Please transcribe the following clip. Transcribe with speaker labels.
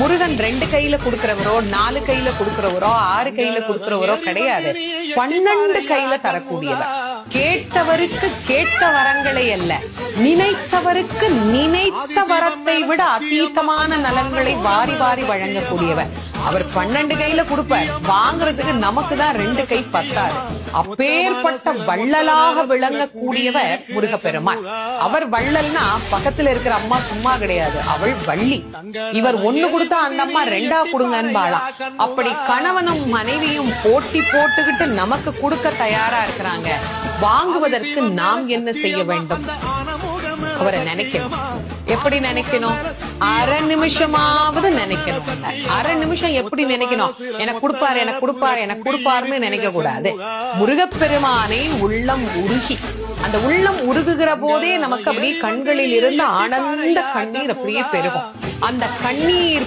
Speaker 1: முருகன் 2 கையில கொடுக்கிறவரோ 4 கையில கொடுக்கிறவரோ 6 கையில கொடுக்கிறவரோ கிடையாது. 12 கையில தரக்கூடியவர். கேட்டவருக்கு கேட்ட வரங்களை அல்ல, நினைத்தவருக்கு நினைத்த வரத்தை விட அதீதமான நலன்களை வாரி வாரி வழங்கக்கூடியவர். அவர் 12 கையில கொடுப்பார், வாங்குறதுக்கு நமக்கு தான் 2 கை பத்தாது. அப்பேற்பட்ட வள்ளலாக விளங்கக்கூடியவர் முருகப்பெருமான். அவர் வள்ளல்னா பக்கத்துல இருக்கிற அம்மா சும்மா கிடையாது, அவள் வள்ளி. இவர் 1 கொடுத்தா அந்த அம்மா 2 கொடுங்கன்னு வாழலாம். அப்படி கணவனும் மனைவியும் போட்டி போட்டுக்கிட்டு நமக்கு கொடுக்க தயாரா இருக்கிறாங்க. வாங்குவதற்கு நாம் என்ன செய்ய வேண்டும்? அவரை நினைக்கணும். எப்படி நினைக்கணும்? அரை நிமிஷமாவது நினைக்கணும். அரை நிமிஷம் எப்படி நினைக்கணும்? எனக்கு கொடுப்பாரு, எனக்கு கொடுப்பாரு, எனக்கு கொடுப்பாருன்னு நினைக்க கூடாது. முருகப்பெருமானை உள்ளம் உருகி, அந்த உள்ளம் உருகுகிற போதே நமக்கு அப்படியே கண்களில் இருந்து ஆனந்த கண்ணீர் அப்படியே பெருகும். அந்த கண்ணீர்